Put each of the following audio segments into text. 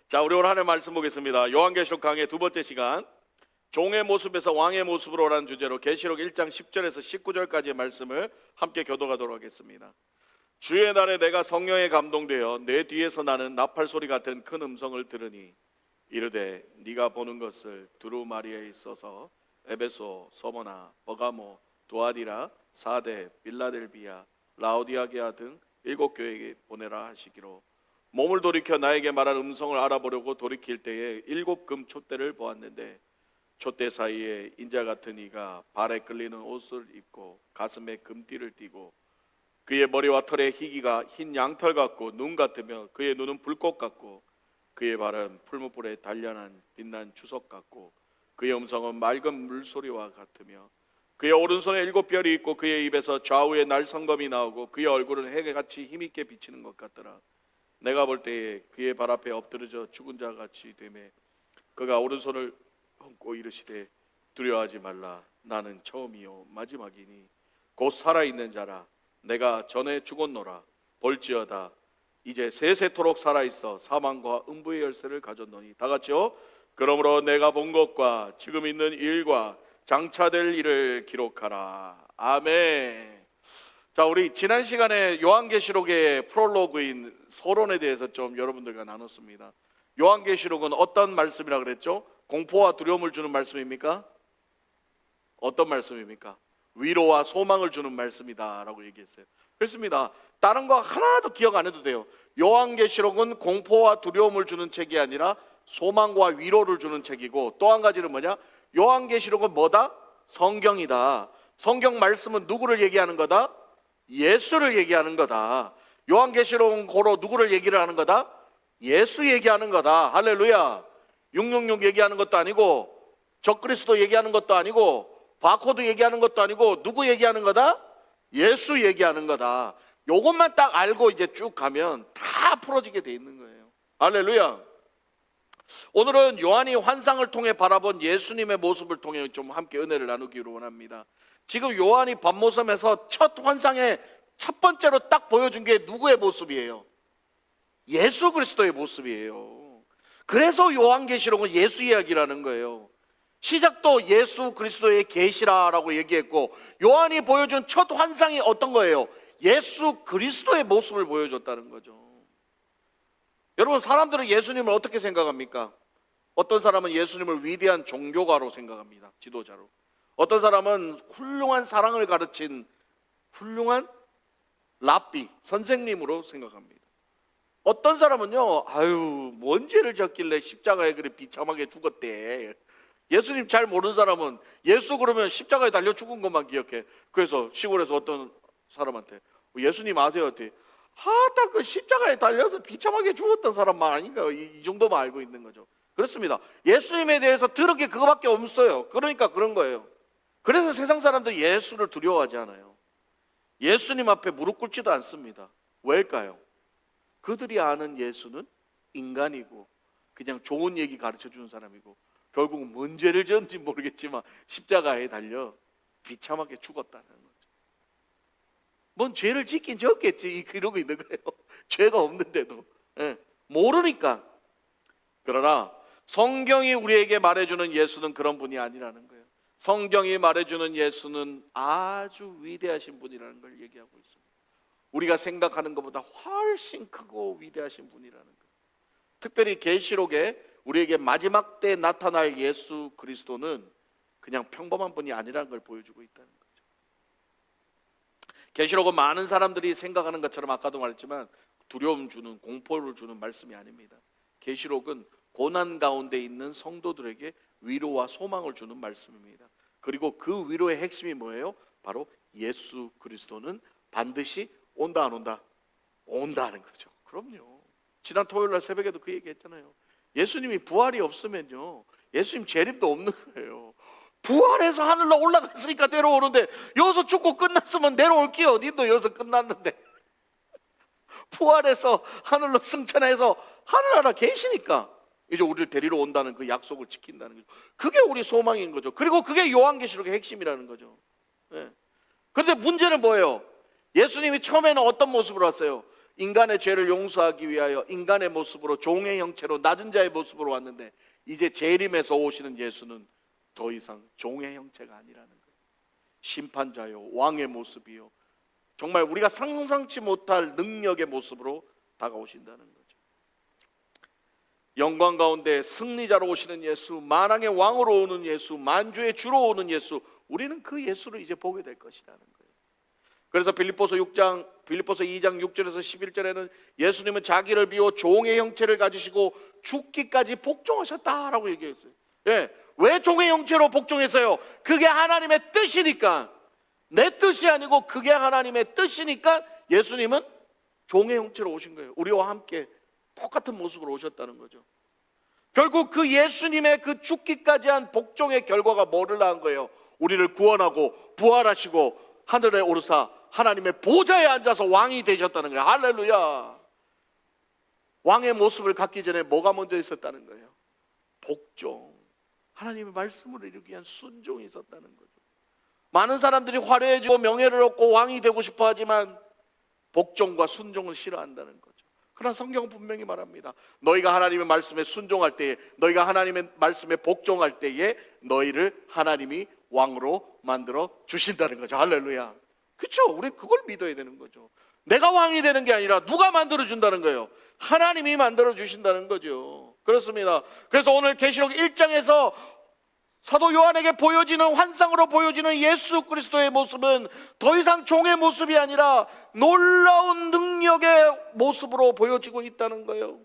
자, 우리 오늘 하나님 말씀 보겠습니다. 요한계시록 강의 두 번째 시간, 종의 모습에서 왕의 모습으로라는 주제로 계시록 1장 10절에서 19절까지의 말씀을 함께 교도하도록 하겠습니다. 주의 날에 내가 성령에 감동되어 내 뒤에서 나는 나팔 소리 같은 큰 음성을 들으니 이르되 네가 보는 것을 두루마리에 있어서 에베소, 서머나, 버가모, 두아디라, 사데, 빌라델비아, 라오디아게아 등 7교회에 보내라 하시기로, 몸을 돌이켜 나에게 말한 음성을 알아보려고 돌이킬 때에 7금 촛대를 보았는데 촛대 사이에 인자 같은 이가 발에 끌리는 옷을 입고 가슴에 금띠를 띠고 그의 머리와 털에 희기가 흰 양털 같고 눈 같으며 그의 눈은 불꽃 같고 그의 발은 풀무불에 단련한 빛난 주석 같고 그의 음성은 맑은 물소리와 같으며 그의 오른손에 7별이 있고 그의 입에서 좌우에 날성검이 나오고 그의 얼굴은 해같이 힘있게 비치는 것 같더라. 내가 볼 때에 그의 발 앞에 엎드러져 죽은 자 같이 되매 그가 오른손을 얹고 이르시되 두려워하지 말라. 나는 처음이요 마지막이니 곧 살아있는 자라. 내가 전에 죽었노라. 볼지어다 이제 세세토록 살아있어 사망과 음부의 열쇠를 가졌노니. 다 같이요. 그러므로 내가 본 것과 지금 있는 일과 장차될 일을 기록하라. 아멘. 자, 우리 지난 시간에 요한계시록의 프롤로그인 서론에 대해서 좀 여러분들과 나눴습니다. 요한계시록은 어떤 말씀이라 그랬죠? 공포와 두려움을 주는 말씀입니까? 어떤 말씀입니까? 위로와 소망을 주는 말씀이다라고 얘기했어요. 그렇습니다. 다른 거 하나도 기억 안 해도 돼요. 요한계시록은 공포와 두려움을 주는 책이 아니라 소망과 위로를 주는 책이고, 또 한 가지는 뭐냐? 요한계시록은 뭐다? 성경이다. 성경 말씀은 누구를 얘기하는 거다? 예수를 얘기하는 거다. 요한계시록은 고로 누구를 얘기를 하는 거다? 예수 얘기하는 거다. 할렐루야. 666 얘기하는 것도 아니고 적그리스도 얘기하는 것도 아니고 바코드 얘기하는 것도 아니고 누구 얘기하는 거다? 예수 얘기하는 거다. 요것만 딱 알고 이제 쭉 가면 다 풀어지게 돼 있는 거예요. 할렐루야. 오늘은 요한이 환상을 통해 바라본 예수님의 모습을 통해 좀 함께 은혜를 나누기로 원합니다. 지금 요한이 밤모섬에서 첫 환상의 첫 번째로 딱 보여준 게 누구의 모습이에요? 예수 그리스도의 모습이에요. 그래서 요한계시록은 예수 이야기라는 거예요. 시작도 예수 그리스도의 계시라라고 얘기했고, 요한이 보여준 첫 환상이 어떤 거예요? 예수 그리스도의 모습을 보여줬다는 거죠. 여러분, 사람들은 예수님을 어떻게 생각합니까? 어떤 사람은 예수님을 위대한 종교가로 생각합니다. 지도자로. 어떤 사람은 훌륭한 사랑을 가르친 훌륭한 랍비, 선생님으로 생각합니다. 어떤 사람은요, 뭔 죄를 졌길래 십자가에 그래 비참하게 죽었대. 예수님 잘 모르는 사람은 예수 그러면 십자가에 달려 죽은 것만 기억해. 그래서 시골에서 어떤 사람한테 예수님 아세요? 딱 그 십자가에 달려서 비참하게 죽었던 사람만 아닌가, 이 정도만 알고 있는 거죠. 그렇습니다. 예수님에 대해서 들은 게 그거밖에 없어요. 그러니까 그런 거예요. 그래서 세상 사람들이 예수를 두려워하지 않아요. 예수님 앞에 무릎 꿇지도 않습니다. 왜일까요? 그들이 아는 예수는 인간이고 그냥 좋은 얘기 가르쳐 주는 사람이고 결국은 뭔 죄를 지었는지 모르겠지만 십자가에 달려 비참하게 죽었다는 거죠. 뭔 죄를 짓긴 졌겠지 이러고 있는 거예요. 죄가 없는데도. 모르니까. 그러나 성경이 우리에게 말해주는 예수는 그런 분이 아니라는 거예요. 성경이 말해주는 예수는 아주 위대하신 분이라는 걸 얘기하고 있습니다. 우리가 생각하는 것보다 훨씬 크고 위대하신 분이라는 거예요. 특별히 계시록에 우리에게 마지막 때 나타날 예수 그리스도는 그냥 평범한 분이 아니라는 걸 보여주고 있다는 거죠. 계시록은 많은 사람들이 생각하는 것처럼 아까도 말했지만 두려움 주는, 공포를 주는 말씀이 아닙니다. 계시록은 고난 가운데 있는 성도들에게 위로와 소망을 주는 말씀입니다. 그리고 그 위로의 핵심이 뭐예요? 바로 예수 그리스도는 반드시 온다 안 온다? 온다는 거죠. 그럼요. 지난 토요일날 새벽에도 그 얘기했잖아요. 예수님이 부활이 없으면요, 예수님 재림도 없는 거예요. 부활해서 하늘로 올라갔으니까 내려오는데 여기서 죽고 끝났으면 내려올 게 어딘도 여기서 끝났는데 부활해서 하늘로 승천해서 하늘나라 계시니까 이제 우리를 데리러 온다는 그 약속을 지킨다는 거죠. 그게 우리 소망인 거죠. 그리고 그게 요한계시록의 핵심이라는 거죠. 그런데 문제는 뭐예요? 예수님이 처음에는 어떤 모습으로 왔어요? 인간의 죄를 용서하기 위하여 인간의 모습으로, 종의 형체로, 낮은 자의 모습으로 왔는데, 이제 재림에서 오시는 예수는 더 이상 종의 형체가 아니라는 거예요. 심판자요, 왕의 모습이요, 정말 우리가 상상치 못할 능력의 모습으로 다가오신다는 거죠. 영광 가운데 승리자로 오시는 예수, 만왕의 왕으로 오는 예수, 만주의 주로 오는 예수, 우리는 그 예수를 이제 보게 될 것이라는 거예요. 그래서 빌립보서 2장 6절에서 11절에는 예수님은 자기를 비워 종의 형체를 가지시고 죽기까지 복종하셨다라고 얘기했어요. 예, 왜 종의 형체로 복종했어요? 그게 하나님의 뜻이니까. 내 뜻이 아니고 그게 하나님의 뜻이니까 예수님은 종의 형체로 오신 거예요. 우리와 함께 똑같은 모습으로 오셨다는 거죠. 결국 그 예수님의 그 죽기까지 한 복종의 결과가 뭐를 낳은 거예요? 우리를 구원하고 부활하시고 하늘에 오르사 하나님의 보좌에 앉아서 왕이 되셨다는 거예요. 할렐루야. 왕의 모습을 갖기 전에 뭐가 먼저 있었다는 거예요? 복종. 하나님의 말씀을 이루기 위한 순종이 있었다는 거죠. 많은 사람들이 화려해지고 명예를 얻고 왕이 되고 싶어 하지만 복종과 순종을 싫어한다는 거죠. 그러나 성경은 분명히 말합니다. 너희가 하나님의 말씀에 순종할 때에, 너희가 하나님의 말씀에 복종할 때에 너희를 하나님이 왕으로 만들어 주신다는 거죠. 할렐루야. 그렇죠? 우리 그걸 믿어야 되는 거죠. 내가 왕이 되는 게 아니라 누가 만들어 준다는 거예요? 하나님이 만들어 주신다는 거죠. 그렇습니다. 그래서 오늘 계시록 1장에서 사도 요한에게 보여지는, 환상으로 보여지는 예수 그리스도의 모습은 더 이상 종의 모습이 아니라 놀라운 능력의 모습으로 보여지고 있다는 거예요.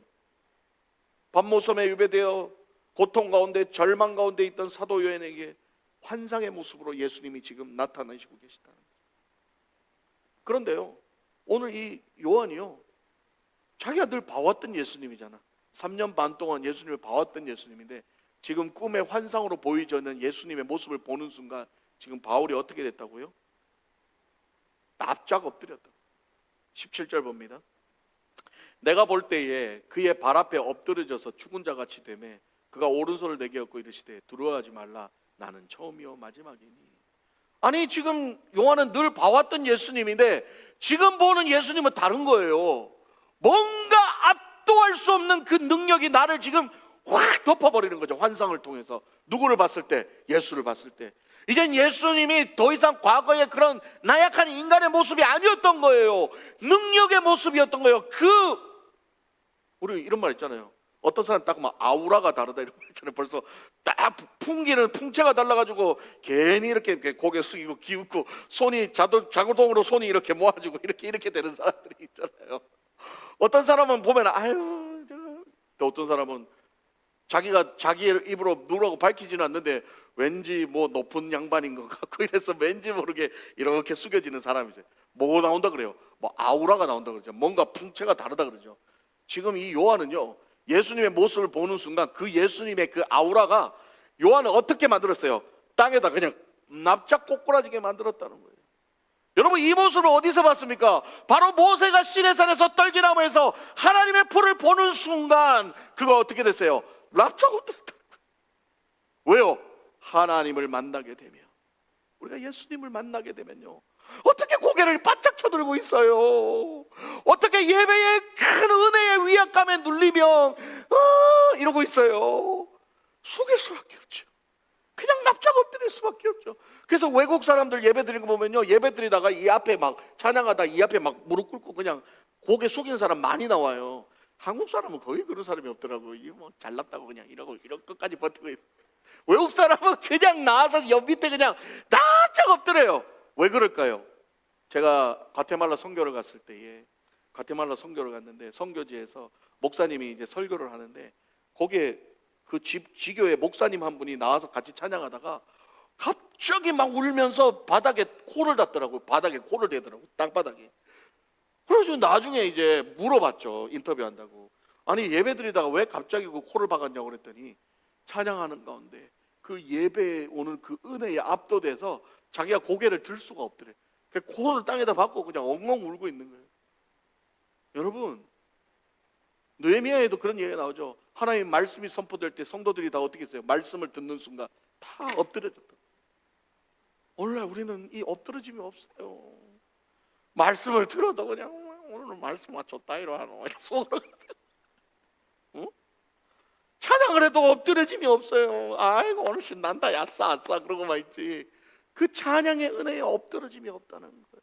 밤모섬에 유배되어 고통 가운데, 절망 가운데 있던 사도 요한에게 환상의 모습으로 예수님이 지금 나타나시고 계시다는 거예요. 그런데요, 오늘 이 요한이요, 자기가 늘 봐왔던 예수님이잖아. 3년 반 동안 예수님을 봐왔던 예수님인데 지금 꿈의 환상으로 보이지는 예수님의 모습을 보는 순간 지금 바울이 어떻게 됐다고요? 납작 엎드렸다. 17절 봅니다. 내가 볼 때에 그의 발 앞에 엎드려져서 죽은 자 같이 되매 그가 오른손을 내게 얹고 이르시되 두려워하지 말라, 나는 처음이요 마지막이니. 아니, 지금 요한은 늘 봐왔던 예수님인데 지금 보는 예수님은 다른 거예요. 뭔가 압도할 수 없는 그 능력이 나를 지금 확 덮어버리는 거죠. 환상을 통해서. 누구를 봤을 때? 예수를 봤을 때. 이젠 예수님이 더 이상 과거의 그런 나약한 인간의 모습이 아니었던 거예요. 능력의 모습이었던 거예요. 우리 이런 말 있잖아요. 어떤 사람 딱 막 아우라가 다르다 이런 말 있잖아요. 벌써 딱 풍기는 풍채가 달라가지고 괜히 이렇게 고개 숙이고 기웃고 손이 자구동으로 손이 이렇게 모아지고 이렇게 되는 사람들이 있잖아요. 어떤 사람은 보면 아유, 또 어떤 사람은 자기가 자기 입으로 누구라고 밝히지는 않는데 왠지 뭐 높은 양반인 것 같고 이래서 왠지 모르게 이렇게 숙여지는 사람이죠. 뭐 나온다 그래요? 뭐 아우라가 나온다 그러죠. 뭔가 풍채가 다르다 그러죠. 지금 이 요한은요, 예수님의 모습을 보는 순간 그 예수님의 그 아우라가 요한을 어떻게 만들었어요? 땅에다 그냥 납작 꼬꾸라지게 만들었다는 거예요. 여러분, 이 모습을 어디서 봤습니까? 바로 모세가 시내산에서 떨기나무에서 하나님의 풀을 보는 순간 그거 어떻게 됐어요? 납작 엎드렸다. 왜요? 하나님을 만나게 되면, 우리가 예수님을 만나게 되면요, 어떻게 고개를 바짝 쳐들고 있어요? 어떻게 예배의 큰 은혜의 위압감에 눌리며 이러고 있어요? 숙일 수밖에 없죠. 그냥 납작 엎드릴 수밖에 없죠. 그래서 외국 사람들 예배 드리는 거 보면요, 예배 드리다가 이 앞에 막 찬양하다 이 앞에 막 무릎 꿇고 그냥 고개 숙이는 사람 많이 나와요. 한국 사람은 거의 그런 사람이 없더라고요. 이거 뭐 잘났다고 그냥 이러고 이런 것까지 버티고 있어요. 외국 사람은 그냥 나와서 옆 밑에 그냥 납작 엎드려요. 왜 그럴까요? 제가 과테말라 선교를 갔을 때에, 과테말라 선교를 갔는데 선교지에서 목사님이 이제 설교를 하는데 거기에 그 지교의 목사님 한 분이 나와서 같이 찬양하다가 갑자기 막 울면서 바닥에 코를 닿더라고요. 바닥에 코를 대더라고요. 땅바닥에. 그래서 나중에 이제 물어봤죠. 인터뷰한다고. 아니, 예배 드리다가 왜 갑자기 그 코를 박았냐고 그랬더니 찬양하는 가운데 그 예배에 오는 그 은혜에 압도돼서 자기가 고개를 들 수가 없더래. 그 코를 땅에다 박고 그냥 엉엉 울고 있는 거예요. 여러분, 느헤미야에도 그런 얘기가 나오죠. 하나님 말씀이 선포될 때 성도들이 다 어떻게 했어요? 말씀을 듣는 순간 다 엎드려졌다. 오늘날 우리는 이 엎드러짐이 없어요. 말씀을 들어도 그냥 오늘은 말씀 맞췄다 이러노. 속으로 응? 찬양을 해도 엎드려짐이 없어요. 아이고 오늘 신난다 야싸 아싸 그러고만 있지. 그 찬양의 은혜에 엎드려짐이 없다는 거예요.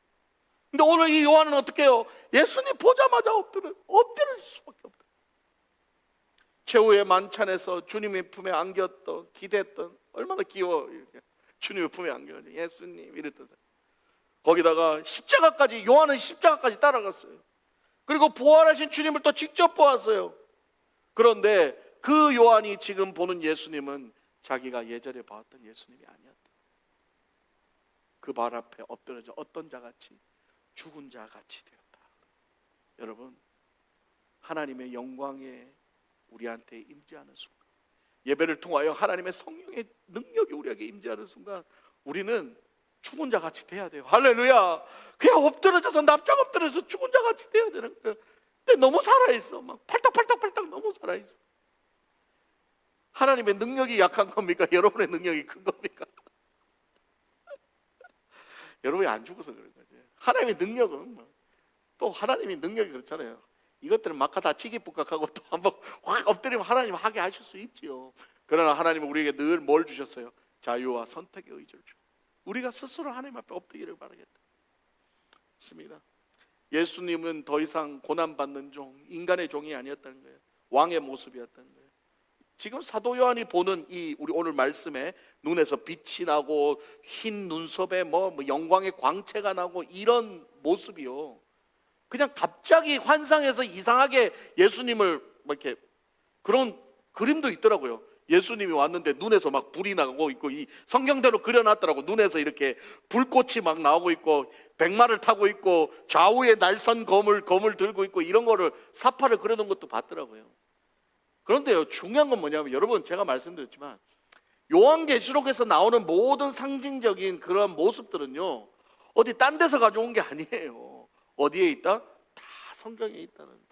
근데 오늘 이 요한은 어떻게 해요? 예수님 보자마자 엎드릴 수밖에 없다. 최후의 만찬에서 주님의 품에 안겼던 기댔던 얼마나 귀여워 이렇게 주님의 품에 안겨가지고 예수님 이랬던 거기다가 십자가까지 요한은 십자가까지 따라갔어요. 그리고 부활하신 주님을 또 직접 보았어요. 그런데 그 요한이 지금 보는 예수님은 자기가 예전에 봤던 예수님이 아니었다. 그 발 앞에 엎드려져 어떤 자같이 죽은 자같이 되었다. 여러분 하나님의 영광에 우리한테 임재하는 순간, 예배를 통하여 하나님의 성령의 능력이 우리에게 임재하는 순간 우리는 죽은 자같이 돼야 돼요. 할렐루야. 그냥 엎드려져서 납작 엎드려서 죽은 자같이 돼야 되는 거예요. 근데 너무 살아있어. 막 팔딱팔딱팔딱 너무 살아있어. 하나님의 능력이 약한 겁니까? 여러분의 능력이 큰 겁니까? 여러분이 안 죽어서 그런 거죠. 하나님의 능력은 또 하나님의 능력이 그렇잖아요. 이것들은 막 다 치기뿌각하고 또 한번 확 엎드리면 하나님 하게 하실 수 있지요. 그러나 하나님은 우리에게 늘 뭘 주셨어요? 자유와 선택의 의지를 주고 우리가 스스로 하나님 앞에 엎드리기를 바라겠다. 맞습니다. 예수님은 더 이상 고난받는 종, 인간의 종이 아니었다는 거예요. 왕의 모습이었다는 거예요. 지금 사도 요한이 보는 이 우리 오늘 말씀에 눈에서 빛이 나고 흰 눈썹에 뭐 영광의 광채가 나고 이런 모습이요. 그냥 갑자기 환상에서 이상하게 예수님을 이렇게 그런 그림도 있더라고요. 예수님이 왔는데 눈에서 막 불이 나고 있고 이 성경대로 그려놨더라고. 눈에서 이렇게 불꽃이 막 나오고 있고 백마를 타고 있고 좌우에 날선 검을 들고 있고 이런 거를 사파를 그려놓은 것도 봤더라고요. 그런데요 중요한 건 뭐냐면 여러분 제가 말씀드렸지만 요한계시록에서 나오는 모든 상징적인 그런 모습들은요 어디 딴 데서 가져온 게 아니에요. 어디에 있다? 다 성경에 있다는 거예요.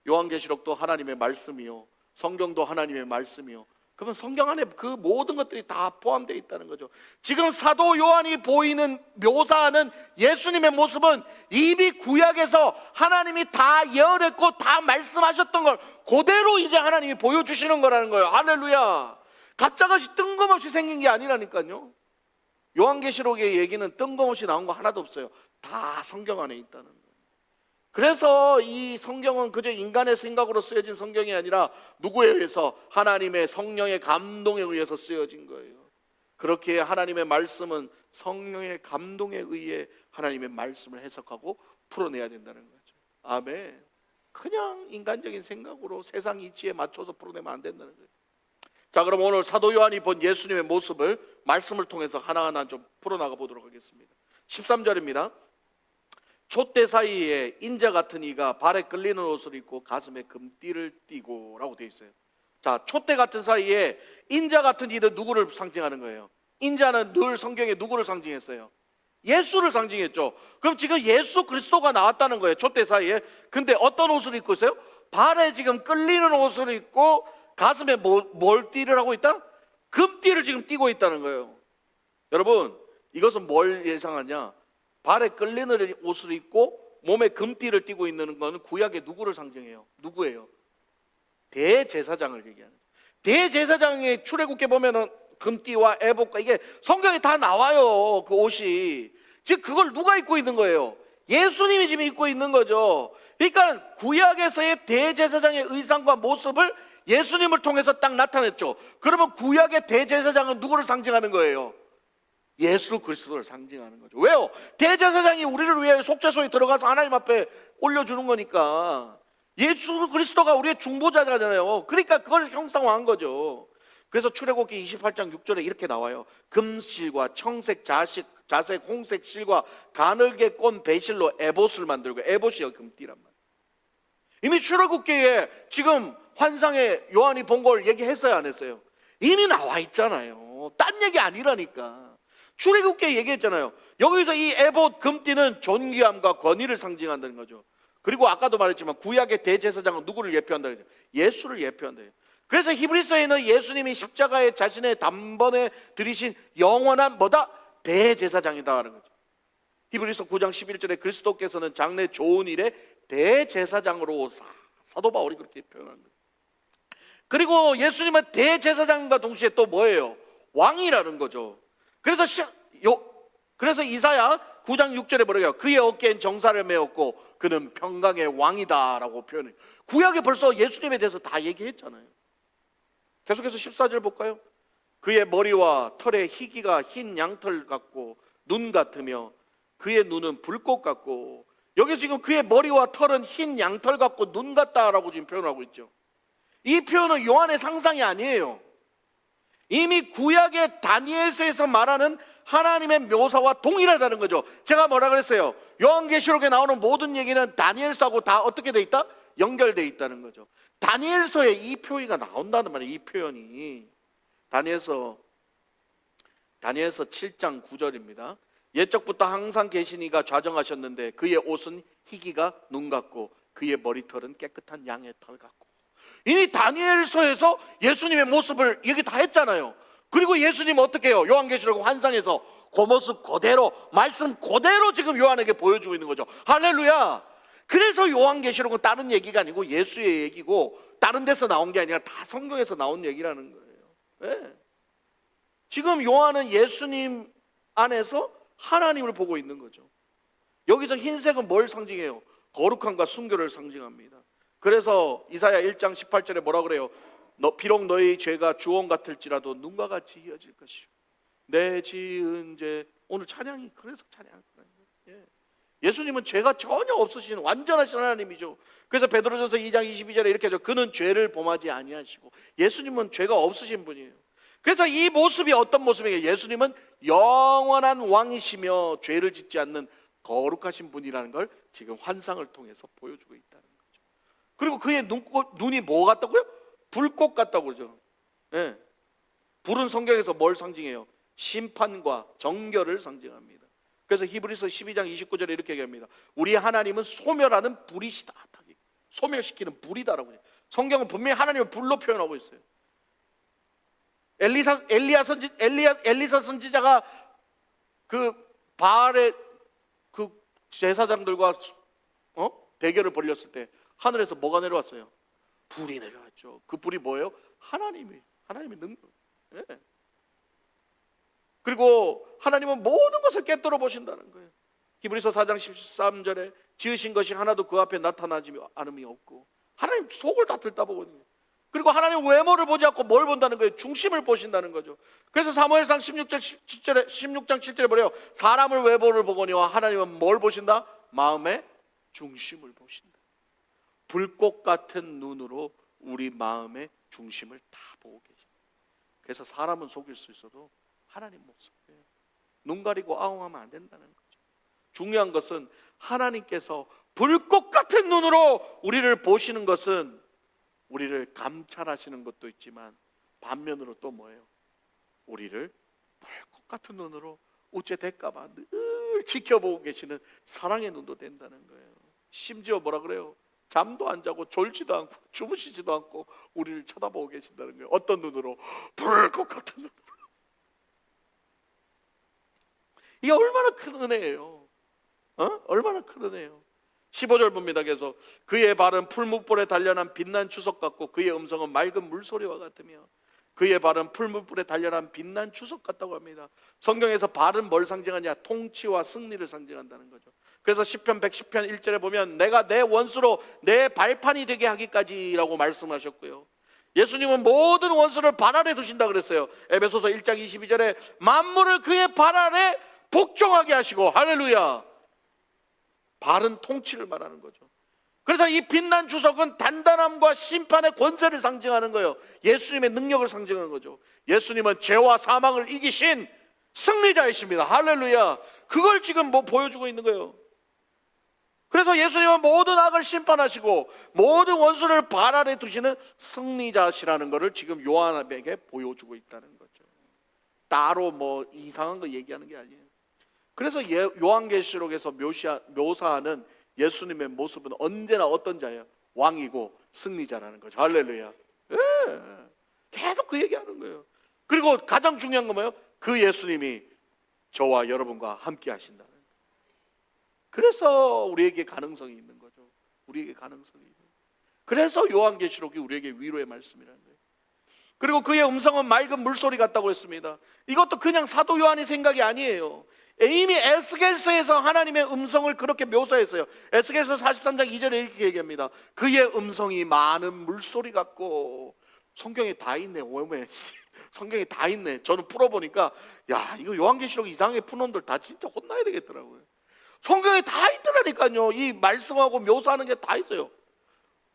요한계시록도 하나님의 말씀이요 성경도 하나님의 말씀이요. 그러면 성경 안에 그 모든 것들이 다 포함되어 있다는 거죠. 지금 사도 요한이 보이는 묘사하는 예수님의 모습은 이미 구약에서 하나님이 다 예언했고 다 말씀하셨던 걸 그대로 이제 하나님이 보여주시는 거라는 거예요. 할렐루야. 가짜같이 뜬금없이 생긴 게 아니라니까요. 요한계시록의 얘기는 뜬금없이 나온 거 하나도 없어요. 다 성경 안에 있다는 거예요. 그래서 이 성경은 그저 인간의 생각으로 쓰여진 성경이 아니라 누구에 의해서? 하나님의 성령의 감동에 의해서 쓰여진 거예요. 그렇게 하나님의 말씀은 성령의 감동에 의해 하나님의 말씀을 해석하고 풀어내야 된다는 거죠. 아멘. 그냥 인간적인 생각으로 세상 이치에 맞춰서 풀어내면 안 된다는 거예요. 자, 그럼 오늘 사도 요한이 본 예수님의 모습을 말씀을 통해서 하나하나 좀 풀어나가 보도록 하겠습니다. 13절입니다. 촛대 사이에 인자 같은 이가 발에 끌리는 옷을 입고 가슴에 금띠를 띠고 라고 되어 있어요. 자, 촛대 같은 사이에 인자 같은 이는 누구를 상징하는 거예요? 인자는 늘 성경에 누구를 상징했어요? 예수를 상징했죠. 그럼 지금 예수 그리스도가 나왔다는 거예요. 촛대 사이에. 근데 어떤 옷을 입고 있어요? 발에 지금 끌리는 옷을 입고 가슴에 뭘 띠를 하고 있다? 금띠를 지금 띠고 있다는 거예요. 여러분 이것은 뭘 예상하냐? 발에 끌리는 옷을 입고 몸에 금띠를 띠고 있는 것은 구약의 누구를 상징해요? 누구예요? 대제사장을 얘기하는 거예요. 대제사장의 출애굽기에 보면은 금띠와 에봇과 이게 성경에 다 나와요. 그 옷이. 즉 그걸 누가 입고 있는 거예요? 예수님이 지금 입고 있는 거죠. 그러니까 구약에서의 대제사장의 의상과 모습을 예수님을 통해서 딱 나타냈죠. 그러면 구약의 대제사장은 누구를 상징하는 거예요? 예수 그리스도를 상징하는 거죠. 왜요? 대제사장이 우리를 위해 속죄소에 들어가서 하나님 앞에 올려주는 거니까. 예수 그리스도가 우리의 중보자잖아요. 그러니까 그걸 형상화한 거죠. 그래서 출애굽기 28장 6절에 이렇게 나와요. 금실과 청색 자색 홍색 실과 가늘게 꼰 배실로 에봇을 만들고, 에봇이요 금띠란 말이에요. 이미 출애굽기에 지금 환상에 요한이 본 걸 얘기했어요, 안 했어요? 이미 나와 있잖아요. 딴 얘기 아니라니까. 출애굽기에 얘기했잖아요. 여기서 이 에봇 금띠는 존귀함과 권위를 상징한다는 거죠. 그리고 아까도 말했지만 구약의 대제사장은 누구를 예표한다? 예수를 예표한다. 그래서 히브리서에는 예수님이 십자가에 자신의 단번에 들이신 영원한 뭐다? 대제사장이다 하는 거죠. 히브리서 9장 11절에 그리스도께서는 장래 좋은 일에 대제사장으로 오사. 사도 바울이 그렇게 표현한 거예요. 그리고 예수님은 대제사장과 동시에 또 뭐예요? 왕이라는 거죠. 그래서 이사야 9장 6절에 뭐래요? 그의 어깨엔 정사를 메었고 그는 평강의 왕이다라고 표현해요. 구약에 벌써 예수님에 대해서 다 얘기했잖아요. 계속해서 14절 볼까요? 그의 머리와 털에 희기가 흰 양털 같고 눈 같으며 그의 눈은 불꽃 같고, 여기 지금 그의 머리와 털은 흰 양털 같고 눈 같다라고 지금 표현하고 있죠. 이 표현은 요한의 상상이 아니에요. 이미 구약의 다니엘서에서 말하는 하나님의 묘사와 동일하다는 거죠. 제가 뭐라 그랬어요? 요한계시록에 나오는 모든 얘기는 다니엘서하고 다 어떻게 돼 있다? 연결돼 있다는 거죠. 다니엘서에 이 표현이 나온다는 말이에요. 이 표현이 다니엘서 7장 9절입니다. 옛적부터 항상 계시니가 좌정하셨는데 그의 옷은 희기가 눈 같고 그의 머리털은 깨끗한 양의 털 같고. 이미 다니엘서에서 예수님의 모습을 얘기 다 했잖아요. 그리고 예수님은 어떻게 해요? 요한계시록 환상에서 그 모습 그대로, 말씀 그대로 지금 요한에게 보여주고 있는 거죠. 할렐루야. 그래서 요한계시록은 다른 얘기가 아니고 예수의 얘기고 다른 데서 나온 게 아니라 다 성경에서 나온 얘기라는 거예요. 네. 지금 요한은 예수님 안에서 하나님을 보고 있는 거죠. 여기서 흰색은 뭘 상징해요? 거룩함과 순교를 상징합니다. 그래서 이사야 1장 18절에 뭐라 그래요? 비록 너희 죄가 주홍 같을지라도 눈과 같이 이어질 것이요 내 지은 죄. 오늘 찬양이 그래서 찬양한 거예요. 예수님은 죄가 전혀 없으신 완전하신 하나님이죠. 그래서 베드로전서 2장 22절에 이렇게 하죠. 그는 죄를 범하지 아니하시고. 예수님은 죄가 없으신 분이에요. 그래서 이 모습이 어떤 모습이에요? 예수님은 영원한 왕이시며 죄를 짓지 않는 거룩하신 분이라는 걸 지금 환상을 통해서 보여주고 있다는 거죠. 그리고 그의 눈이 뭐 같다고요? 불꽃 같다고 그러죠. 네. 불은 성경에서 뭘 상징해요? 심판과 정결을 상징합니다. 그래서 히브리서 12장 29절에 이렇게 얘기합니다. 우리 하나님은 소멸하는 불이시다. 소멸시키는 불이다라고 해요. 성경은 분명히 하나님을 불로 표현하고 있어요. 엘리사 선지자가 그 바알의 그 제사장들과 대결을 벌였을 때 하늘에서 뭐가 내려왔어요? 불이 내려왔죠. 그 불이 뭐예요? 하나님의 능력. 네. 그리고 하나님은 모든 것을 꿰뚫어 보신다는 거예요. 히브리서 4장 13절에 지으신 것이 하나도 그 앞에 나타나지 않음이 없고, 하나님 속을 다 들여다보거든요. 그리고 하나님 외모를 보지 않고 뭘 본다는 거예요? 중심을 보신다는 거죠. 그래서 사무엘상 16장 7절에 뭐래요? 사람을 외모를 보거니와 하나님은 뭘 보신다? 마음의 중심을 보신다. 불꽃 같은 눈으로 우리 마음의 중심을 다 보고 계신다. 그래서 사람은 속일 수 있어도 하나님 모습이에요. 눈 가리고 아웅하면 안 된다는 거죠. 중요한 것은 하나님께서 불꽃 같은 눈으로 우리를 보시는 것은 우리를 감찰하시는 것도 있지만 반면으로 또 뭐예요? 우리를 불꽃 같은 눈으로 우째 될까봐 늘 지켜보고 계시는 사랑의 눈도 된다는 거예요. 심지어 뭐라 그래요? 잠도 안 자고 졸지도 않고 주무시지도 않고 우리를 쳐다보고 계신다는 거예요. 어떤 눈으로? 불꽃 같은 눈으로. 이게 얼마나 큰 은혜예요. 얼마나 큰 은혜예요. 15절 봅니다. 계속 그의 발은 풀무불에 단련한 빛난 추석 같고 그의 음성은 맑은 물소리와 같으며. 그의 발은 풀무불에 단련한 빛난 추석 같다고 합니다. 성경에서 발은 뭘 상징하냐? 통치와 승리를 상징한다는 거죠. 그래서 시편 110편 1절에 보면 내가 내 원수로 내 발판이 되게 하기까지라고 말씀하셨고요. 예수님은 모든 원수를 발 아래 두신다 그랬어요. 에베소서 1장 22절에 만물을 그의 발 아래 복종하게 하시고. 할렐루야. 발은 통치를 말하는 거죠. 그래서 이 빛난 주석은 단단함과 심판의 권세를 상징하는 거예요. 예수님의 능력을 상징하는 거죠. 예수님은 죄와 사망을 이기신 승리자이십니다. 할렐루야. 그걸 지금 보여주고 있는 거예요. 그래서 예수님은 모든 악을 심판하시고 모든 원수를 발 아래 두시는 승리자시라는 것을 지금 요한에게 보여주고 있다는 거죠. 따로 뭐 이상한 거 얘기하는 게 아니에요. 그래서 요한계시록에서 묘사하는 예수님의 모습은 언제나 어떤 자예요? 왕이고 승리자라는 거죠. 할렐루야. 예. 계속 그 얘기하는 거예요. 그리고 가장 중요한 건 뭐예요? 그 예수님이 저와 여러분과 함께 하신다는 거예요. 그래서 우리에게 가능성이 있는 거죠. 우리에게 가능성이 있는 거예요. 그래서 요한계시록이 우리에게 위로의 말씀이라는 거예요. 그리고 그의 음성은 맑은 물소리 같다고 했습니다. 이것도 그냥 사도 요한의 생각이 아니에요. 이미 에스겔서에서 하나님의 음성을 그렇게 묘사했어요. 에스겔서 43장 2절에 이렇게 얘기합니다. 그의 음성이 많은 물소리 같고. 성경에 다 있네. 오메. 성경에 다 있네. 저는 풀어보니까 야, 이거 요한계시록 이상하게 푼 놈들 다 진짜 혼나야 되겠더라고요. 성경에 다 있더라니까요. 이 말씀하고 묘사하는 게 다 있어요.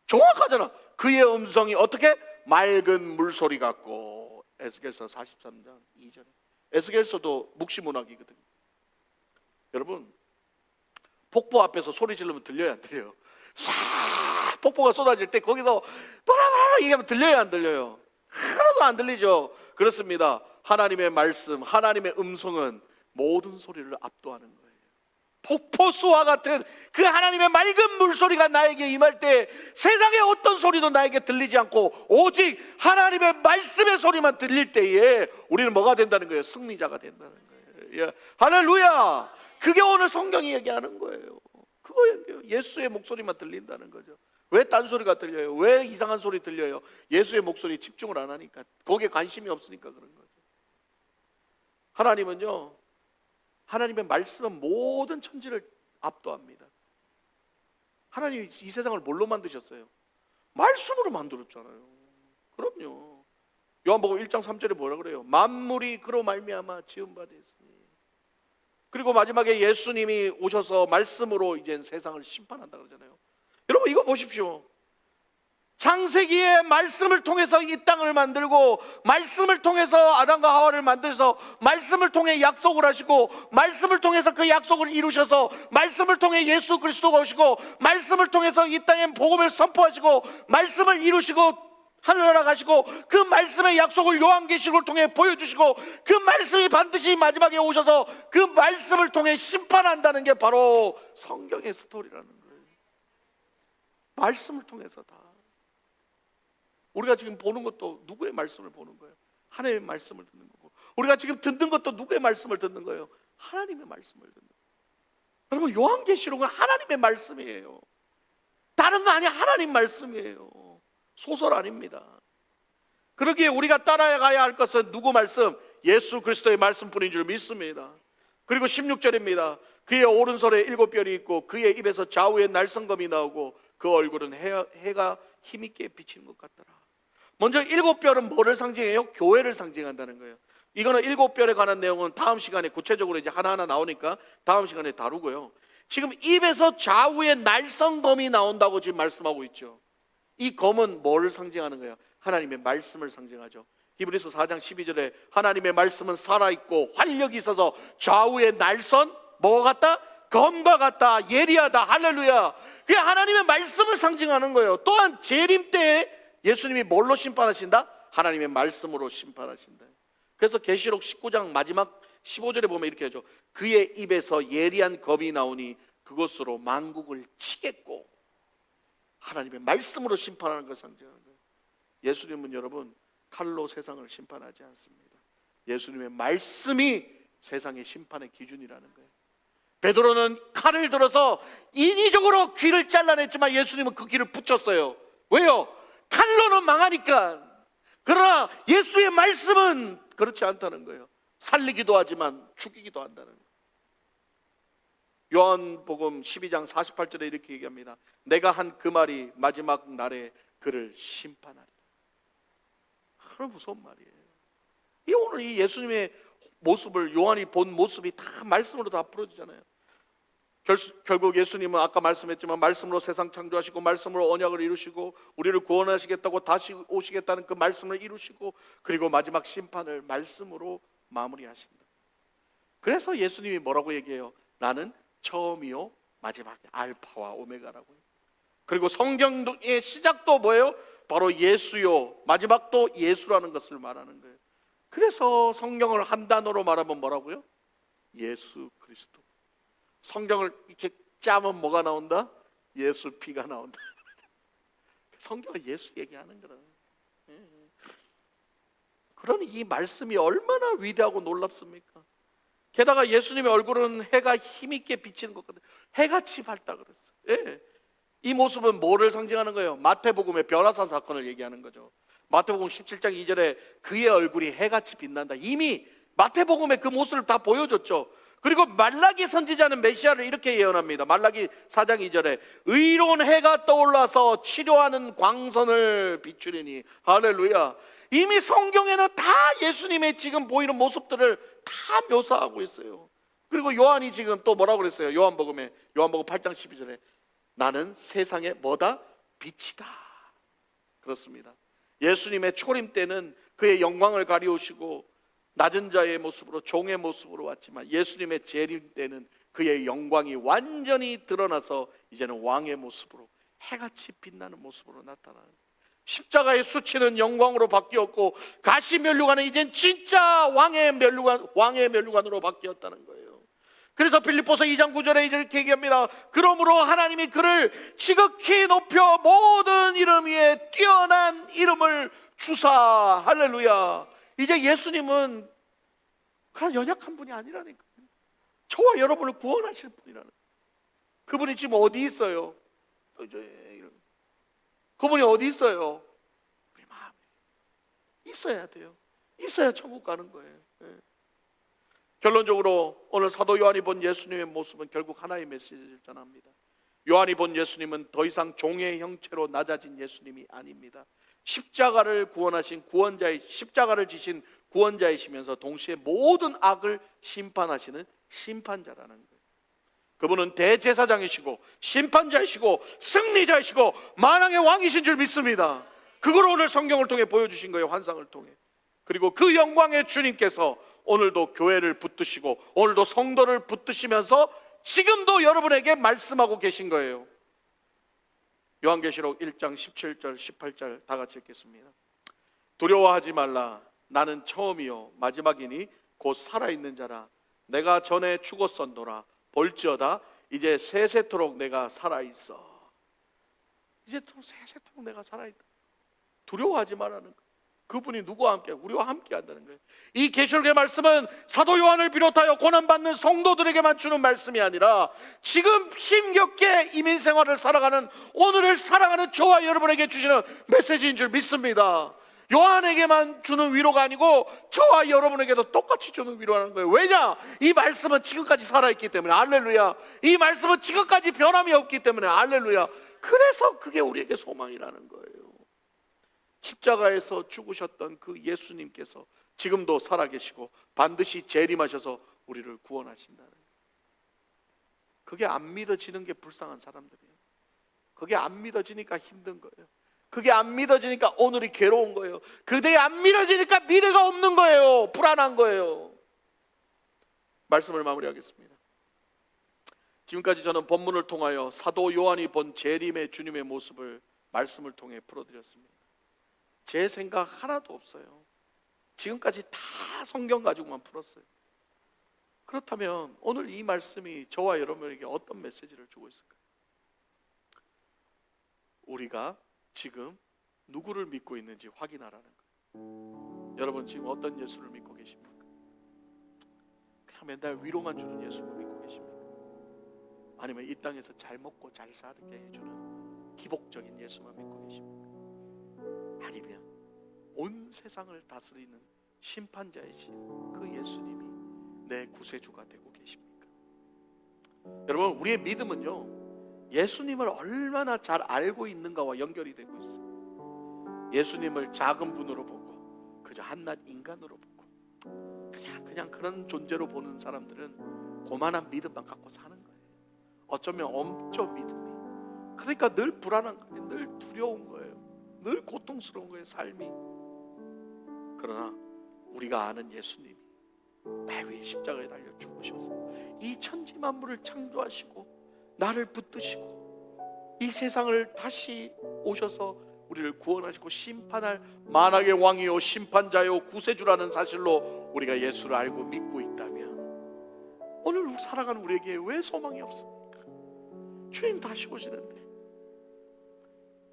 정확하잖아. 그의 음성이 어떻게? 맑은 물소리 같고. 에스겔서 43장 2절에. 에스겔서도 묵시문학이거든요. 여러분, 폭포 앞에서 소리 지르면 들려요, 안 들려요? 싹 폭포가 쏟아질 때 거기서 바라바라 얘기하면 들려요, 안 들려요? 하나도 안 들리죠. 그렇습니다. 하나님의 말씀, 하나님의 음성은 모든 소리를 압도하는 거예요. 폭포수와 같은 그 하나님의 맑은 물소리가 나에게 임할 때 세상의 어떤 소리도 나에게 들리지 않고 오직 하나님의 말씀의 소리만 들릴 때에 우리는 뭐가 된다는 거예요? 승리자가 된다는 거예요. 예. 할렐루야. 그게 오늘 성경이 얘기하는 거예요. 그거예요. 예수의 목소리만 들린다는 거죠. 왜 딴소리가 들려요? 왜 이상한 소리 들려요? 예수의 목소리에 집중을 안 하니까, 거기에 관심이 없으니까 그런 거죠. 하나님은요, 하나님의 말씀은 모든 천지를 압도합니다. 하나님이 이 세상을 뭘로 만드셨어요? 말씀으로 만들었잖아요. 그럼요. 요한복음 1장 3절에 뭐라 그래요? 만물이 그로 말미암아 지은 바 되었으니. 그리고 마지막에 예수님이 오셔서 말씀으로 이제 세상을 심판한다 그러잖아요. 여러분 이거 보십시오. 창세기의 말씀을 통해서 이 땅을 만들고, 말씀을 통해서 아담과 하와를 만들어서, 말씀을 통해 약속을 하시고, 말씀을 통해서 그 약속을 이루셔서, 말씀을 통해 예수 그리스도가 오시고, 말씀을 통해서 이 땅에 복음을 선포하시고, 말씀을 이루시고 하늘나라 가시고, 그 말씀의 약속을 요한계시록을 통해 보여주시고, 그 말씀이 반드시 마지막에 오셔서 그 말씀을 통해 심판한다는 게 바로 성경의 스토리라는 거예요. 말씀을 통해서 다. 우리가 지금 보는 것도 누구의 말씀을 보는 거예요? 하나님의 말씀을 듣는 거고, 우리가 지금 듣는 것도 누구의 말씀을 듣는 거예요? 하나님의 말씀을 듣는 거예요. 여러분 요한계시록은 하나님의 말씀이에요. 다른 거 아니야. 하나님 말씀이에요. 소설 아닙니다. 그러기에 우리가 따라가야 할 것은 누구 말씀? 예수 그리스도의 말씀뿐인 줄 믿습니다. 그리고 16절입니다. 그의 오른손에 7뼈이 있고 그의 입에서 좌우에 날성검이 나오고 그 얼굴은 해가 힘있게 비치는 것 같더라. 먼저 7뼈는 뭐를 상징해요? 교회를 상징한다는 거예요. 이거는 7뼈에 관한 내용은 다음 시간에 구체적으로 이제 하나하나 나오니까 다음 시간에 다루고요. 지금 입에서 좌우에 날성검이 나온다고 지금 말씀하고 있죠. 이 검은 뭐를 상징하는 거예요? 하나님의 말씀을 상징하죠. 히브리서 4장 12절에 하나님의 말씀은 살아있고 활력이 있어서 좌우에 날선 뭐 같다? 검과 같다. 예리하다. 할렐루야. 그게 하나님의 말씀을 상징하는 거예요. 또한 재림 때에 예수님이 뭘로 심판하신다? 하나님의 말씀으로 심판하신다. 그래서 계시록 19장 마지막 15절에 보면 이렇게 하죠. 그의 입에서 예리한 검이 나오니 그것으로 만국을 치겠고. 하나님의 말씀으로 심판하는 것을 상징하는 거예요. 예수님은 여러분 칼로 세상을 심판하지 않습니다. 예수님의 말씀이 세상의 심판의 기준이라는 거예요. 베드로는 칼을 들어서 인위적으로 귀를 잘라냈지만 예수님은 그 귀를 붙였어요. 왜요? 칼로는 망하니까. 그러나 예수의 말씀은 그렇지 않다는 거예요. 살리기도 하지만 죽이기도 한다는 거예요. 요한복음 12장 48절에 이렇게 얘기합니다. 내가 한 그 말이 마지막 날에 그를 심판하리라. 그런 무서운 말이에요. 이 오늘 이 예수님의 모습을 요한이 본 모습이 다 말씀으로 다 풀어지잖아요. 결국 예수님은 아까 말씀했지만 말씀으로 세상 창조하시고 말씀으로 언약을 이루시고 우리를 구원하시겠다고 다시 오시겠다는 그 말씀을 이루시고 그리고 마지막 심판을 말씀으로 마무리하신다. 그래서 예수님이 뭐라고 얘기해요? 나는 처음이요 마지막이 알파와 오메가라고요. 그리고 성경의 시작도 뭐예요? 바로 예수요 마지막도 예수라는 것을 말하는 거예요. 그래서 성경을 한 단어로 말하면 뭐라고요? 예수 그리스도. 성경을 이렇게 짜면 뭐가 나온다? 예수 피가 나온다. 성경은 예수 얘기하는 거라. 그러니 이 말씀이 얼마나 위대하고 놀랍습니까? 게다가 예수님의 얼굴은 해가 힘있게 비치는 것거든요. 해같이 밝다 그랬어요. 예. 이 모습은 뭐를 상징하는 거예요? 마태복음의 변화산 사건을 얘기하는 거죠. 마태복음 17장 2절에 그의 얼굴이 해같이 빛난다. 이미 마태복음의 그 모습을 다 보여줬죠. 그리고 말라기 선지자는 메시아를 이렇게 예언합니다. 말라기 4장 2절에 의로운 해가 떠올라서 치료하는 광선을 비추리니. 할렐루야. 이미 성경에는 다 예수님의 지금 보이는 모습들을 다 묘사하고 있어요. 그리고 요한이 지금 또 뭐라고 그랬어요? 요한복음 8장 12절에 나는 세상의 뭐다? 빛이다. 그렇습니다. 예수님의 초림 때는 그의 영광을 가리우시고 낮은 자의 모습으로 종의 모습으로 왔지만 예수님의 재림 때는 그의 영광이 완전히 드러나서 이제는 왕의 모습으로 해같이 빛나는 모습으로 나타나는, 십자가의 수치는 영광으로 바뀌었고 가시 면류관은 이젠 진짜 왕의 면류관으로 바뀌었다는 거예요. 그래서 빌립보서 2장 9절에 이렇게 얘기합니다. 그러므로 하나님이 그를 지극히 높여 모든 이름 위에 뛰어난 이름을 주사. 할렐루야. 이제 예수님은 그냥 연약한 분이 아니라니까요. 저와 여러분을 구원하실 분이라는 거예요. 그분이 지금 어디 있어요? 그분이 어디 있어요? 우리 마음에 있어야 돼요. 있어야 천국 가는 거예요. 네. 결론적으로 오늘 사도 요한이 본 예수님의 모습은 결국 하나의 메시지를 전합니다. 요한이 본 예수님은 더 이상 종의 형체로 낮아진 예수님이 아닙니다. 십자가를 지신 구원자이시면서 동시에 모든 악을 심판하시는 심판자라는 거예요. 그분은 대제사장이시고 심판자이시고 승리자이시고 만왕의 왕이신 줄 믿습니다. 그걸 오늘 성경을 통해 보여주신 거예요. 환상을 통해. 그리고 그 영광의 주님께서 오늘도 교회를 붙드시고 오늘도 성도를 붙드시면서 지금도 여러분에게 말씀하고 계신 거예요. 요한계시록 1장 17절 18절 다 같이 읽겠습니다. 두려워하지 말라. 나는 처음이요 마지막이니 곧 살아있는 자라. 내가 전에 죽었었노라. 볼지어다 이제 세세토록 내가 살아있어. 이제 세세토록 내가 살아있다. 두려워하지 말라는 거예요. 그분이 누구와 함께? 우리와 함께 한다는 거예요. 이 계시록의 말씀은 사도 요한을 비롯하여 고난받는 성도들에게만 주는 말씀이 아니라 지금 힘겹게 이민 생활을 살아가는, 오늘을 살아가는 저와 여러분에게 주시는 메시지인 줄 믿습니다. 요한에게만 주는 위로가 아니고 저와 여러분에게도 똑같이 주는 위로라는 거예요. 왜냐? 이 말씀은 지금까지 살아있기 때문에. 할렐루야. 이 말씀은 지금까지 변함이 없기 때문에. 할렐루야. 그래서 그게 우리에게 소망이라는 거예요. 십자가에서 죽으셨던 그 예수님께서 지금도 살아계시고 반드시 재림하셔서 우리를 구원하신다는 거예요. 그게 안 믿어지는 게 불쌍한 사람들이에요. 그게 안 믿어지니까 힘든 거예요. 그게 안 믿어지니까 오늘이 괴로운 거예요. 그게 안 믿어지니까 미래가 없는 거예요. 불안한 거예요. 말씀을 마무리하겠습니다. 지금까지 저는 본문을 통하여 사도 요한이 본 재림의 주님의 모습을 말씀을 통해 풀어드렸습니다. 제 생각 하나도 없어요. 지금까지 다 성경 가지고만 풀었어요. 그렇다면 오늘 이 말씀이 저와 여러분에게 어떤 메시지를 주고 있을까요? 우리가 지금 누구를 믿고 있는지 확인하라는 거예요. 여러분 지금 어떤 예수를 믿고 계십니까? 그냥 맨날 위로만 주는 예수를 믿고 계십니까? 아니면 이 땅에서 잘 먹고 잘 살게 해주는 기복적인 예수만 믿고 계십니까? 아니면 온 세상을 다스리는 심판자이신 그 예수님이 내 구세주가 되고 계십니까? 여러분 우리의 믿음은요 예수님을 얼마나 잘 알고 있는가와 연결이 되고 있어요. 예수님을 작은 분으로 보고 그저 한낱 인간으로 보고 그냥 그런 존재로 보는 사람들은 고만한 믿음만 갖고 사는 거예요. 어쩌면 엄청 믿음이, 그러니까 늘 불안한 거예요. 늘 두려운 거예요. 늘 고통스러운 거예요, 삶이. 그러나 우리가 아는 예수님이 말 위에 십자가에 달려 죽으셔서 이 천지 만물을 창조하시고 나를 붙드시고 이 세상을 다시 오셔서 우리를 구원하시고 심판할 만왕의 왕이요 심판자요 구세주라는 사실로 우리가 예수를 알고 믿고 있다면 오늘 살아가는 우리에게 왜 소망이 없습니까? 주님 다시 오시는데.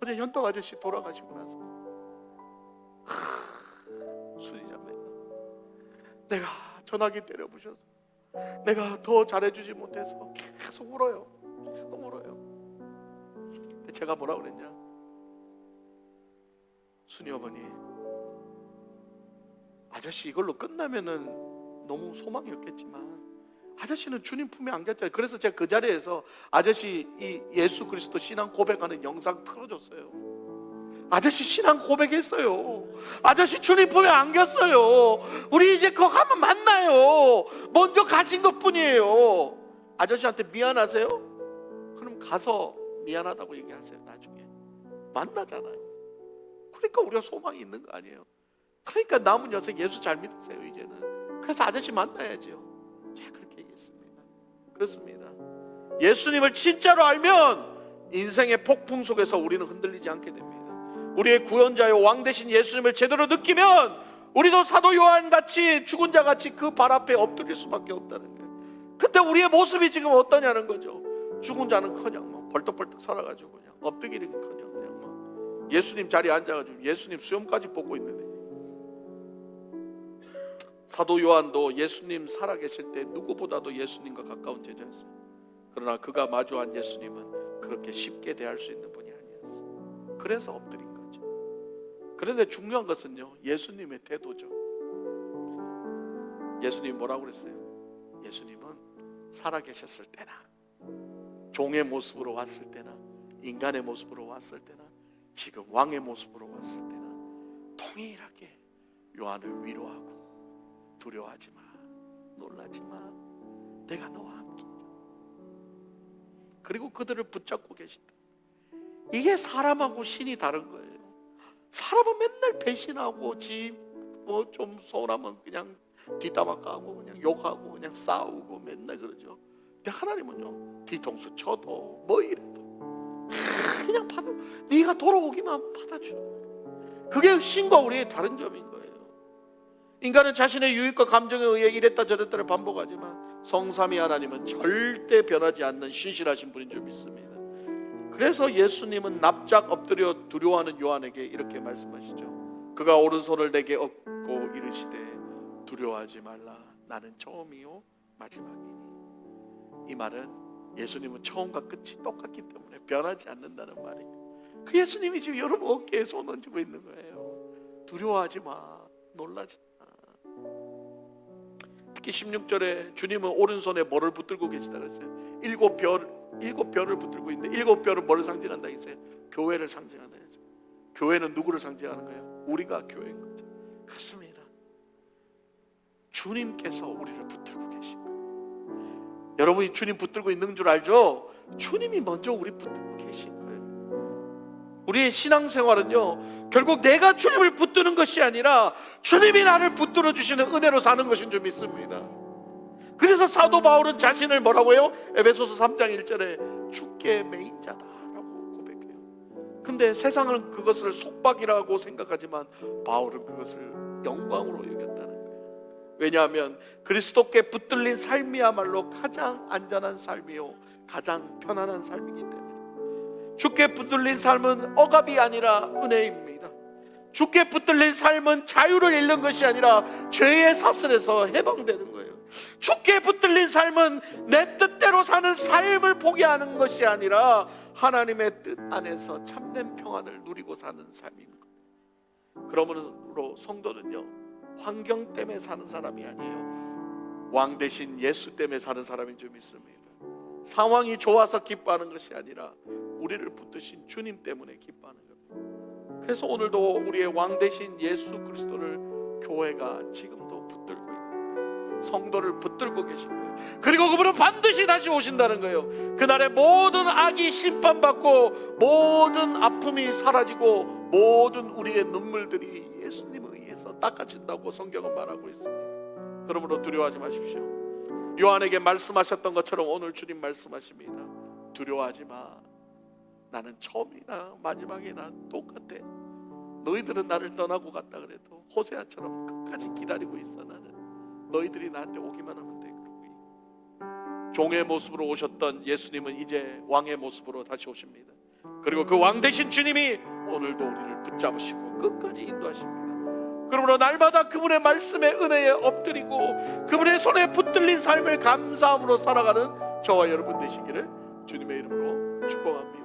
어제 현덕 아저씨 돌아가시고 나서 순이자매가 내가 전화기 때려부셔서 내가 더 잘해주지 못해서 계속 울어요. 계속 울어요. 근데 제가 뭐라 그랬냐? 순이 어머니, 아저씨 이걸로 끝나면은 너무 소망이 없겠지만 아저씨는 주님 품에 안겼잖아요. 그래서 제가 그 자리에서 아저씨 이 예수 그리스도 신앙 고백하는 영상 틀어줬어요. 아저씨 신앙 고백했어요. 아저씨 주님 품에 안겼어요. 우리 이제 그거 가면 만나요. 먼저 가신 것 뿐이에요. 아저씨한테 미안하세요? 그럼 가서 미안하다고 얘기하세요. 나중에 만나잖아요. 그러니까 우리가 소망이 있는 거 아니에요. 그러니까 남은 녀석 예수 잘 믿으세요. 이제는. 그래서 아저씨 만나야죠. 제가 그렇게 얘기했습니다. 그렇습니다. 예수님을 진짜로 알면 인생의 폭풍 속에서 우리는 흔들리지 않게 됩니다. 우리의 구원자요 왕 되신 예수님을 제대로 느끼면 우리도 사도 요한같이 죽은 자같이 그 발 앞에 엎드릴 수밖에 없다는 거예요. 근데 우리의 모습이 지금 어떠냐는 거죠. 죽은 자는커녕 막 벌떡벌떡 살아가지고 그냥 엎드기는커녕 그냥 막 예수님 자리에 앉아가지고 예수님 수염까지 뽑고 있는데, 사도 요한도 예수님 살아계실 때 누구보다도 예수님과 가까운 제자였어요. 그러나 그가 마주한 예수님은 그렇게 쉽게 대할 수 있는 분이 아니었어요. 그래서 엎드린 거죠. 그런데 중요한 것은요, 예수님의 태도죠. 예수님이 뭐라고 그랬어요? 예수님은 살아계셨을 때나 종의 모습으로 왔을 때나 인간의 모습으로 왔을 때나 지금 왕의 모습으로 왔을 때나 동일하게 요한을 위로하고 두려워하지 마, 놀라지 마, 내가 너와 함께. 그리고 그들을 붙잡고 계신다. 이게 사람하고 신이 다른 거예요. 사람은 맨날 배신하고 뭐 좀 서운하면 그냥 뒷담화 까고 그냥 욕하고 그냥 싸우고 맨날 그러죠. 근데 하나님은요, 뒤통수 쳐도 뭐 이래도 그냥 받아, 네가 돌아오기만 받아주는 거예요. 그게 신과 우리의 다른 점인 거예요. 인간은 자신의 유익과 감정에 의해 이랬다 저랬다를 반복하지만 성삼위 하나님은 절대 변하지 않는 신실하신 분인 줄 믿습니다. 그래서 예수님은 납작 엎드려 두려워하는 요한에게 이렇게 말씀하시죠. 그가 오른손을 내게 얹고 이르시되 두려워하지 말라, 나는 처음이요 마지막이니. 이 말은 예수님은 처음과 끝이 똑같기 때문에 변하지 않는다는 말이에요. 그 예수님이 지금 여러분 어깨에 손 얹고 있는 거예요. 두려워하지 마, 놀라지 마. 특히 16절에 주님은 오른손에 뭐를 붙들고 계시다 그랬어요? 일곱 별을 붙들고 있는데 일곱 별은 뭐를 상징한다 했어요? 교회를 상징한다 했어요. 교회는 누구를 상징하는 거예요? 우리가 교회인 거죠. 그렇습니다. 주님께서 우리를 붙들고 계신 거예요. 여러분이 주님 붙들고 있는 줄 알죠? 주님이 먼저 우리 붙들고 계신 거예요. 우리의 신앙생활은요, 결국 내가 주님을 붙드는 것이 아니라 주님이 나를 붙들어 주시는 은혜로 사는 것인 줄 믿습니다. 그래서 사도 바울은 자신을 뭐라고 해요? 에베소서 3장 1절에 주께 매인 자다라고 고백해요. 근데 세상은 그것을 속박이라고 생각하지만 바울은 그것을 영광으로 여겼다는 거예요. 왜냐하면 그리스도께 붙들린 삶이야말로 가장 안전한 삶이요 가장 편안한 삶이기 때문에. 주께 붙들린 삶은 억압이 아니라 은혜입니다. 주께 붙들린 삶은 자유를 잃는 것이 아니라 죄의 사슬에서 해방되는 거예요. 주께 붙들린 삶은 내 뜻대로 사는 삶을 포기하는 것이 아니라 하나님의 뜻 안에서 참된 평안을 누리고 사는 삶인 거예요. 그러므로 성도는요, 환경 때문에 사는 사람이 아니에요. 왕 대신 예수 때문에 사는 사람인 줄 믿습니다. 상황이 좋아서 기뻐하는 것이 아니라 우리를 붙드신 주님 때문에 기뻐하는 겁니다. 그래서 오늘도 우리의 왕 대신 예수 그리스도를 교회가 지금도 붙들고 있는 거예요. 성도를 붙들고 계신 거예요. 그리고 그분은 반드시 다시 오신다는 거예요. 그날에 모든 악이 심판받고 모든 아픔이 사라지고 모든 우리의 눈물들이 예수님에 의해서 닦아진다고 성경은 말하고 있습니다. 그러므로 두려워하지 마십시오. 요한에게 말씀하셨던 것처럼 오늘 주님 말씀하십니다. 두려워하지 마. 나는 처음이나 마지막이나 똑같아. 너희들은 나를 떠나고 갔다 그래도 호세아처럼 끝까지 기다리고 있어. 나는 너희들이 나한테 오기만 하면 돼. 종의 모습으로 오셨던 예수님은 이제 왕의 모습으로 다시 오십니다. 그리고 그 왕 되신 주님이 오늘도 우리를 붙잡으시고 끝까지 인도하십니다. 그러므로 날마다 그분의 말씀에 은혜에 엎드리고 그분의 손에 붙들린 삶을 감사함으로 살아가는 저와 여러분 되시기를 주님의 이름으로 축복합니다.